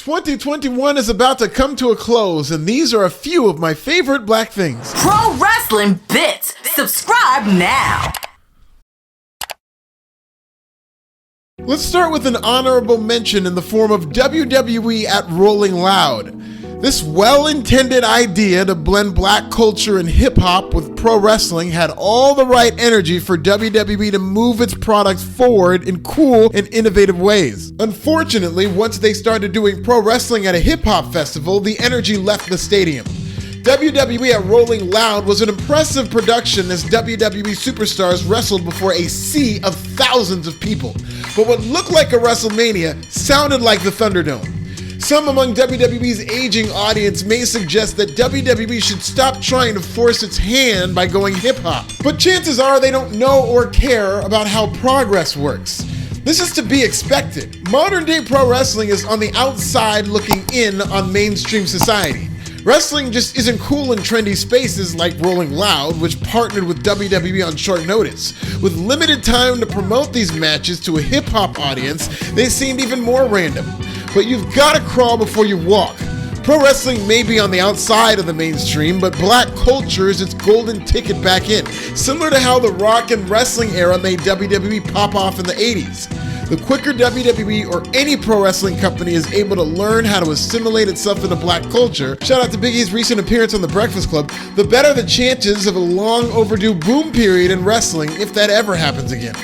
2021 is about to come to a close, and these are a few of my favorite black things. Pro Wrestling Bits. Subscribe now. Let's start with an honorable mention in the form of WWE at Rolling Loud. This well-intended idea to blend black culture and hip-hop with pro wrestling had all the right energy for WWE to move its products forward in cool and innovative ways. Unfortunately, once they started doing pro wrestling at a hip-hop festival, the energy left the stadium. WWE at Rolling Loud was an impressive production as WWE Superstars wrestled before a sea of thousands of people. But what looked like a WrestleMania sounded like the ThunderDome. Some among WWE's aging audience may suggest that WWE should stop trying to force its hand by going hip-hop. But chances are they don't know or care about how progress works. This is to be expected. Modern-day pro wrestling is on the outside looking in on mainstream society. Wrestling just isn't cool in trendy spaces like Rolling Loud, which partnered with WWE on short notice. With limited time to promote these matches to a hip-hop audience, they seemed even more random. But you've got to crawl before you walk. Pro wrestling may be on the outside of the mainstream, but black culture is its golden ticket back in, similar to how the rock and wrestling era made WWE pop off in the 80s. The quicker WWE or any pro wrestling company is able to learn how to assimilate itself into black culture, shout out to Big E's recent appearance on The Breakfast Club, the better the chances of a long overdue boom period in wrestling if that ever happens again.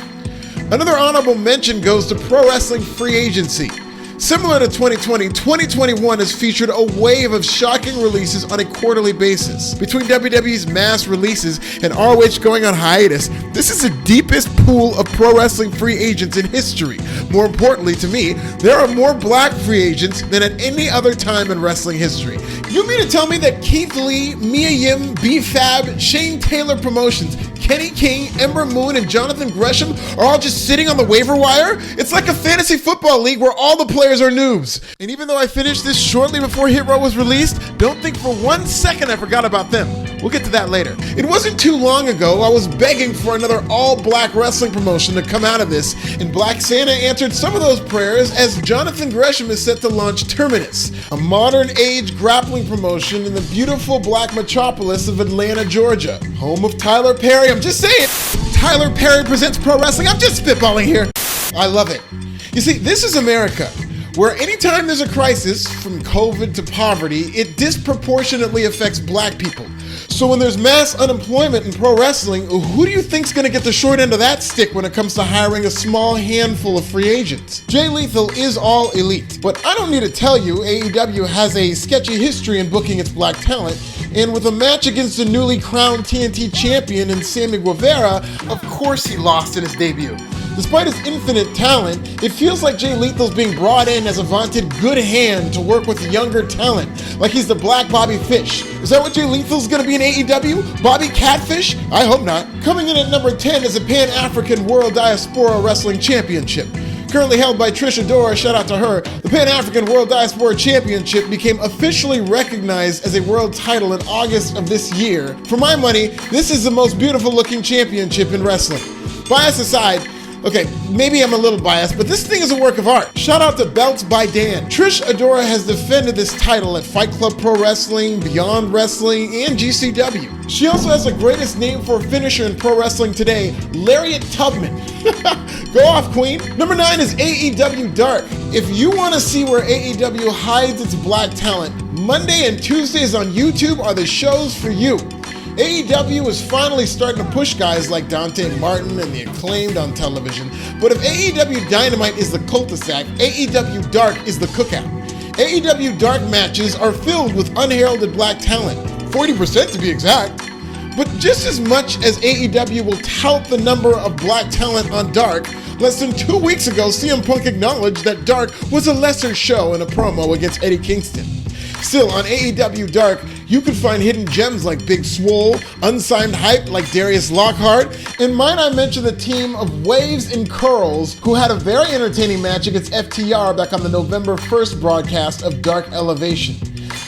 Another honorable mention goes to pro wrestling free agency. Similar to 2020, 2021 has featured a wave of shocking releases on a quarterly basis. Between WWE's mass releases and ROH going on hiatus, this is the deepest pool of pro wrestling free agents in history. More importantly to me, there are more black free agents than at any other time in wrestling history. You mean to tell me that Keith Lee, Mia Yim, B-Fab, Shane Taylor Promotions, Kenny King, Ember Moon, and Jonathan Gresham are all just sitting on the waiver wire? It's like a fantasy football league where all the players are noobs. And even though I finished this shortly before Hit Row was released, don't think for 1 second I forgot about them. We'll get to that later. It wasn't too long ago I was begging for another all-black wrestling promotion to come out of this, and Black Santa answered some of those prayers as Jonathan Gresham is set to launch Terminus, a modern-age grappling promotion in the beautiful black metropolis of Atlanta, Georgia, home of Tyler Perry. I'm just saying, Tyler Perry presents pro wrestling. I'm just spitballing here. I love it. You see, this is America, where anytime there's a crisis, from COVID to poverty, it disproportionately affects black people. So when there's mass unemployment in pro wrestling, who do you think's gonna get the short end of that stick when it comes to hiring a small handful of free agents? Jay Lethal is all elite, but I don't need to tell you AEW has a sketchy history in booking its black talent, and with a match against the newly crowned TNT champion in Sammy Guevara, of course he lost in his debut. Despite his infinite talent, it feels like Jay Lethal's being brought in as a vaunted good hand to work with younger talent, like he's the black Bobby Fish. Is that what Jay Lethal's gonna be in AEW? Bobby Catfish? I hope not. Coming in at number 10 is a Pan-Afrikan World Diaspora Wrestling Championship. Currently held by Trish Adora, shout out to her, the Pan-Afrikan World Diaspora Championship became officially recognized as a world title in August of this year. For my money, this is the most beautiful looking championship in wrestling. Bias aside, okay, maybe I'm a little biased, but this thing is a work of art. Shout out to Belts by Dan. Trish Adora has defended this title at Fight Club Pro Wrestling, Beyond Wrestling, and GCW. She also has the greatest name for a finisher in pro wrestling today, Lariat Tubman. Go off, queen. Number 9 is AEW Dark. If you want to see where AEW hides its black talent, Monday and Tuesdays on YouTube are the shows for you. AEW is finally starting to push guys like Dante Martin and the Acclaimed on television, but if AEW Dynamite is the cul-de-sac, AEW Dark is the cookout. AEW Dark matches are filled with unheralded black talent, 40% to be exact. But just as much as AEW will tout the number of black talent on Dark, less than 2 weeks ago, CM Punk acknowledged that Dark was a lesser show in a promo against Eddie Kingston. Still, on AEW Dark, you can find hidden gems like Big Swole, unsigned hype like Darius Lockhart, and might I mention the team of Waves and Curls, who had a very entertaining match against FTR back on the November 1st broadcast of Dark Elevation.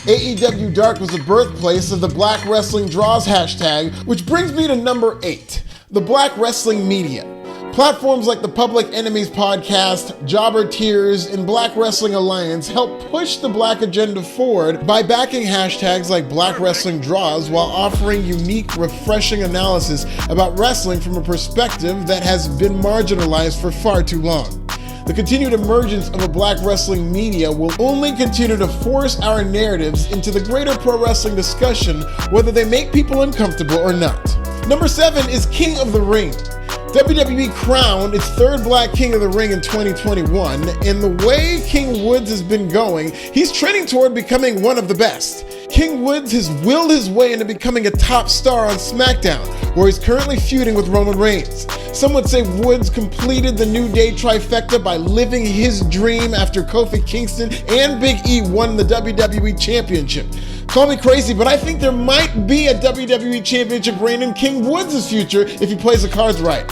AEW Dark was the birthplace of the Black Wrestling Draws hashtag, which brings me to number 8, the Black Wrestling Media. Platforms like the Public Enemies podcast, Jobber Tears, and Black Wrestling Alliance help push the Black agenda forward by backing hashtags like Black Wrestling Draws while offering unique, refreshing analysis about wrestling from a perspective that has been marginalized for far too long. The continued emergence of a Black wrestling media will only continue to force our narratives into the greater pro wrestling discussion, whether they make people uncomfortable or not. Number 7 is King of the Ring. WWE crowned its third Black King of the Ring in 2021, and the way King Woods has been going, he's trending toward becoming one of the best. King Woods has willed his way into becoming a top star on SmackDown, where he's currently feuding with Roman Reigns. Some would say Woods completed the New Day trifecta by living his dream after Kofi Kingston and Big E won the WWE Championship. Call me crazy, but I think there might be a WWE Championship reign in King Woods' future if he plays the cards right.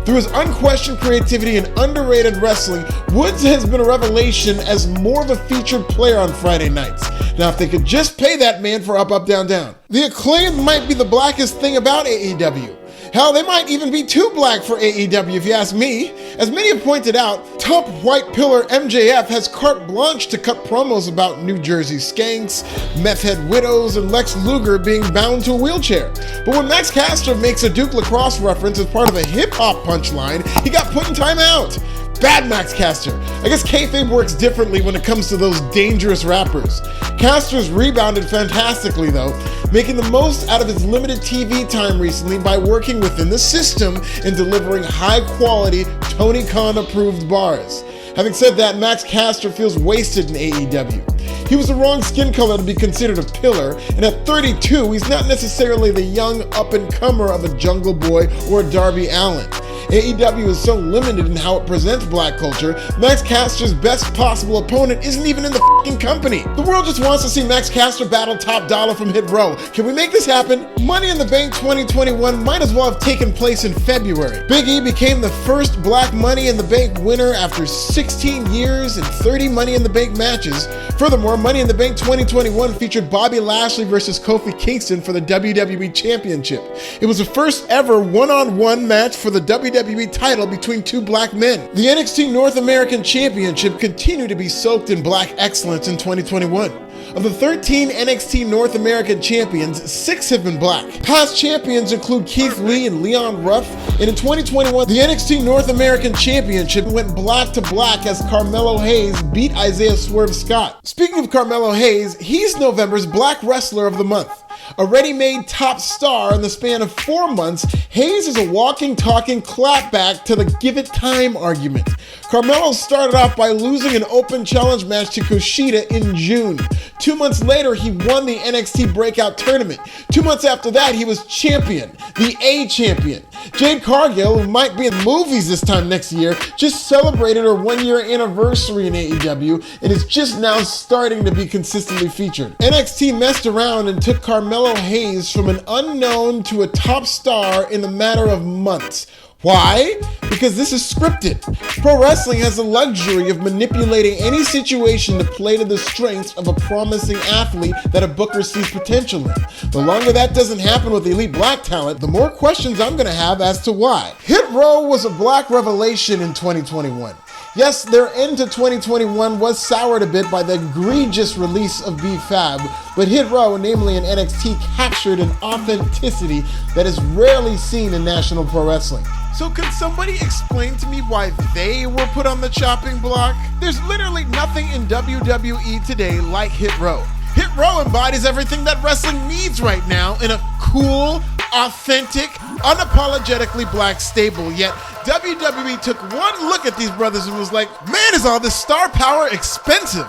Through his unquestioned creativity and underrated wrestling, Woods has been a revelation as more of a featured player on Friday nights. Now, if they could just pay that man for Up, Up, Down, Down. The Acclaimed might be the blackest thing about AEW. Hell, they might even be too black for AEW if you ask me. As many have pointed out, top white pillar MJF has carte blanche to cut promos about New Jersey skanks, meth head widows, and Lex Luger being bound to a wheelchair. But when Max Caster makes a Duke Lacrosse reference as part of a hip-hop punchline, he got put in timeout. Bad Max Caster. I guess kayfabe works differently when it comes to those dangerous rappers. Caster's rebounded fantastically though, making the most out of his limited TV time recently by working within the system and delivering high quality Tony Khan approved bars. Having said that, Max Caster feels wasted in AEW. He was the wrong skin color to be considered a pillar, and at 32, he's not necessarily the young up-and-comer of a Jungle Boy or a Darby Allin. AEW is so limited in how it presents black culture, Max Caster's best possible opponent isn't even in the f***ing company. The world just wants to see Max Caster battle Top Dollar from Hit Row. Can we make this happen? Money in the Bank 2021 might as well have taken place in February. Big E became the first black Money in the Bank winner after 16 years and 30 Money in the Bank matches. Furthermore, Money in the Bank 2021 featured Bobby Lashley versus Kofi Kingston for the WWE Championship. It was the first ever one-on-one match for the WWE title between two black men. The NXT North American Championship continued to be soaked in black excellence in 2021. Of the 13 NXT North American champions, 6 have been black. Past champions include Keith Lee and Leon Ruff, and in 2021, the NXT North American Championship went black to black as Carmelo Hayes beat Isaiah Swerve Scott. Speaking of Carmelo Hayes, he's November's Black Wrestler of the Month. A ready-made top star in the span of 4 months, Hayes is a walking, talking clapback to the give it time argument. Carmelo started off by losing an open challenge match to Kushida in June. 2 months later, he won the NXT Breakout Tournament. 2 months after that, he was champion, the A champion. Jade Cargill, who might be in movies this time next year, just celebrated her 1-year anniversary in AEW and is just now starting to be consistently featured. NXT messed around and took Carmelo Hayes from an unknown to a top star in a matter of months. Why? Because this is scripted. Pro wrestling has the luxury of manipulating any situation to play to the strengths of a promising athlete that a booker sees potential in. The longer that doesn't happen with elite black talent, the more questions I'm gonna have as to why. Hit Row was a black revelation in 2021. Yes, their end to 2021 was soured a bit by the egregious release of B-Fab, but Hit Row, namely in NXT, captured an authenticity that is rarely seen in national pro wrestling. So could somebody explain to me why they were put on the chopping block? There's literally nothing in WWE today like Hit Row. Hit Row embodies everything that wrestling needs right now in a cool, authentic, unapologetically black stable, yet WWE took one look at these brothers and was like, man, is all this star power expensive?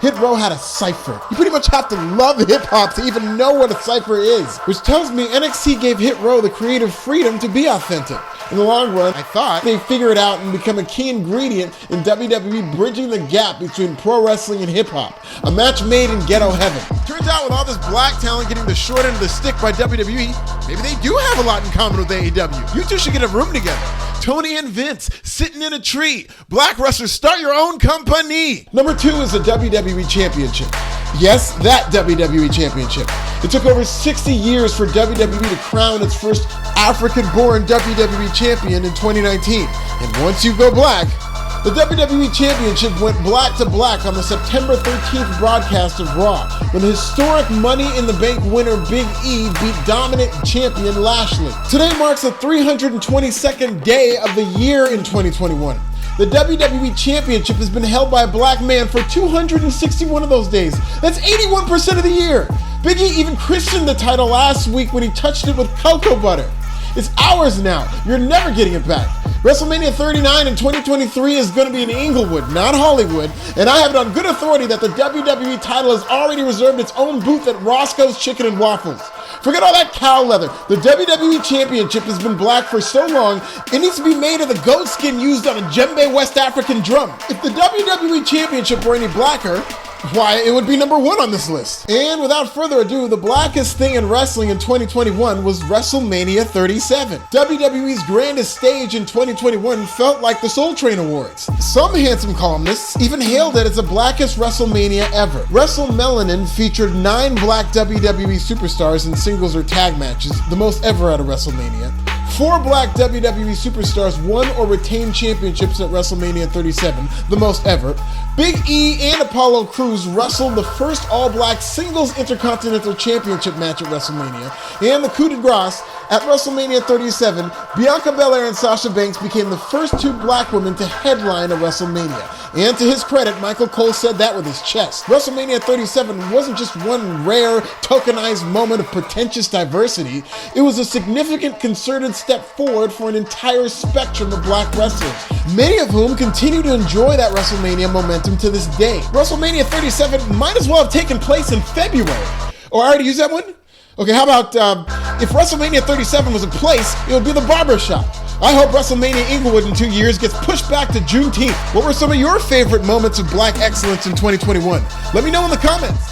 Hit Row had a cipher. You pretty much have to love hip-hop to even know what a cipher is, which tells me NXT gave Hit Row the creative freedom to be authentic. In the long run, I thought they'd figure it out and become a key ingredient in WWE bridging the gap between pro wrestling and hip-hop. A match made in ghetto heaven. Turns out with all this black talent getting the short end of the stick by WWE, maybe they do have a lot in common with AEW. You two should get a room together. Tony and Vince sitting in a tree. Black wrestlers, start your own company. Number 2 is the WWE Championship. Yes, that WWE Championship. It took over 60 years for WWE to crown its first African-born WWE champion in 2019. And once you go black, the WWE Championship went black to black on the September 13th broadcast of Raw, when the historic Money in the Bank winner Big E beat dominant champion Lashley. Today marks the 322nd day of the year in 2021. The WWE Championship has been held by a black man for 261 of those days. That's 81% of the year. Big E even christened the title last week when he touched it with cocoa butter. It's ours now. You're never getting it back. WrestleMania 39 in 2023 is going to be in Inglewood, not Hollywood, and I have it on good authority that the WWE title has already reserved its own booth at Roscoe's Chicken and Waffles. Forget all that cow leather. The WWE Championship has been black for so long, it needs to be made of the goat skin used on a djembe West African drum. If the WWE Championship were any blacker, why, it would be number 1 on this list. And without further ado, the blackest thing in wrestling in 2021 was WrestleMania 37. WWE's grandest stage in 2021 felt like the Soul Train Awards. Some handsome columnists even hailed it as the blackest WrestleMania ever. WrestleMelanin featured 9 black WWE superstars in singles or tag matches, the most ever at a WrestleMania. 4 black WWE superstars won or retained championships at WrestleMania 37, the most ever. Big E and Apollo Crews wrestled the first all-black singles intercontinental championship match at WrestleMania. And the coup de grace, at WrestleMania 37, Bianca Belair and Sasha Banks became the first 2 black women to headline a WrestleMania. And to his credit, Michael Cole said that with his chest. WrestleMania 37 wasn't just one rare, tokenized moment of pretentious diversity. It was a significant, concerted step forward for an entire spectrum of black wrestlers, many of whom continue to enjoy that WrestleMania momentum to this day. WrestleMania 37 might as well have taken place in February. Oh, I already used that one? Okay, how about if WrestleMania 37 was a place, it would be the barbershop. I hope WrestleMania Inglewood in 2 years gets pushed back to Juneteenth. What were some of your favorite moments of black excellence in 2021? Let me know in the comments.